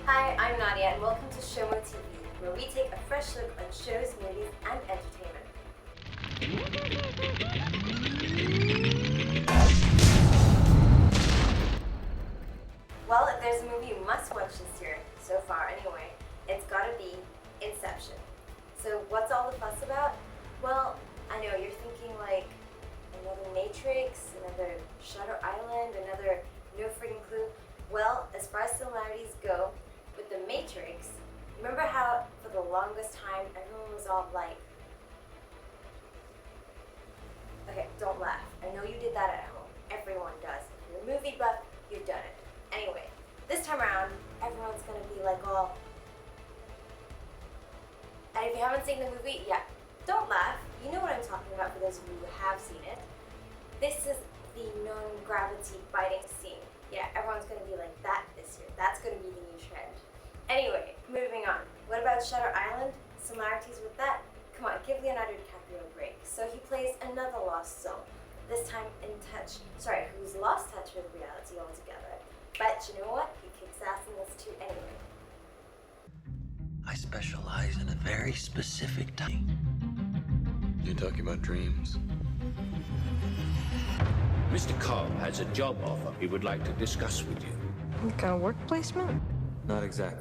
Hi, I'm Nadia and welcome to ShoMoE TV, where we take a fresh look on shows, movies and entertainment. Well, if there's a movie you must watch this year, so far anyway, it's gotta be Inception. So what's all the fuss about? Well, I know you're thinking like another Matrix, another Shutter Island, another no freaking clue. Well, as far as similarities go, with the Matrix, remember how for the longest time everyone was all like, okay, don't laugh. I know you did that at home. Everyone does. If you're a movie buff, you've done it. Anyway, this time around, everyone's gonna be like all, and if you haven't seen the movie, yeah, don't laugh. You know what I'm talking about for those of you who have seen it. This is the non-gravity biting scene. Yeah, everyone's gonna be like that this year. That's gonna be the new trend. Anyway, moving on. What about Shutter Island? Similarities with that? Come on, give Leonardo DiCaprio a break. So he plays another lost soul, this time who's lost touch with reality altogether. But you know what? He kicks ass in this too anyway. I specialize in a very specific thing. You're talking about dreams? Mr. Cobb has a job offer he would like to discuss with you. Like a work placement? Not exactly.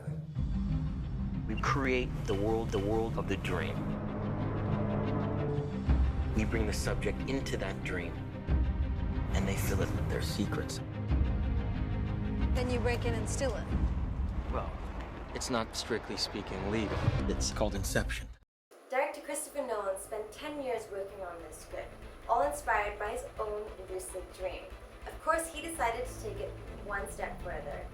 We create the world of the dream. We bring the subject into that dream, and they fill it with their secrets. Then you break in and steal it. Well, it's not strictly speaking legal. It's called inception. Director Christopher Nolan spent 10 years working on this script, all inspired by his own lucid dream. Of course, he decided to take it one step further.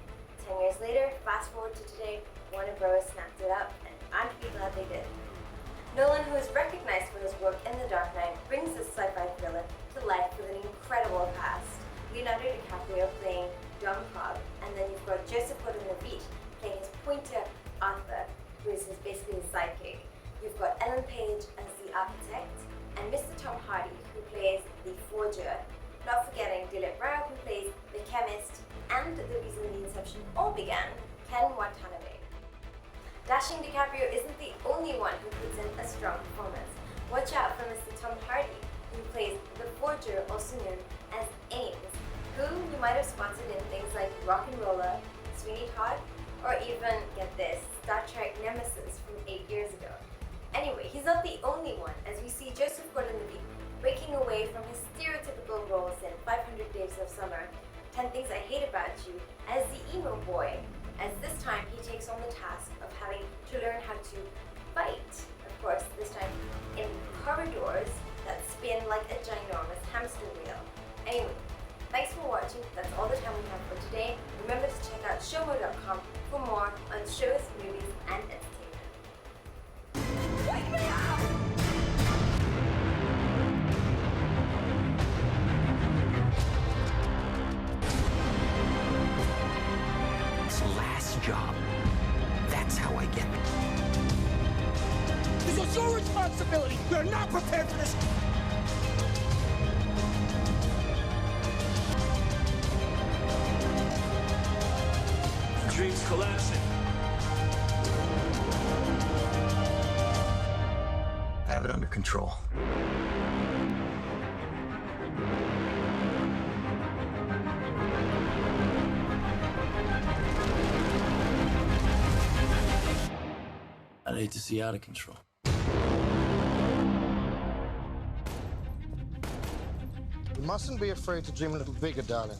10 years later, fast forward to today, Warner Bros. Snapped it up, and I'm pretty glad they did. Nolan, who is recognized for his work in The Dark Knight, brings this sci-fi thriller to life with an incredible cast. Leonardo DiCaprio playing John Cobb, and then you've got Joseph Gordon-Levitt playing his pointer Arthur, who is basically his sidekick. You've got Ellen Page as the architect, and Mr. Tom Hardy, who plays the forger. Not forgetting Dilip Rao, who plays the chemist, and the reason the Inception all began, Ken Watanabe. Dashing DiCaprio isn't the only one who puts in a strong performance. Watch out for Mr. Tom Hardy, who plays the forger, also known as Ames, who you might have spotted in things like Rock and Roller, Sweeney Todd, or even, get this, Star Trek Nemesis from 8 years ago. Anyway, he's not the only one, as we see Joseph Gordon-Levitt breaking away from his stereotypical roles in 500 Days of Summer, 10 Things I Hate About You, as the emo boy, as this time he takes on the task of having to learn how to fight, of course, this time in corridors that spin like a ginormous hamster wheel. Anyway, thanks for watching. That's all the time we have for today. Remember to check out ShoMoE.com for more on shows, movies, and entertainment. Wake me up! Last job. That's how I get it. This was your responsibility. We're not prepared for this. The dream's collapsing. I have it under control. I'd hate to see out of control. You mustn't be afraid to dream a little bigger, darling.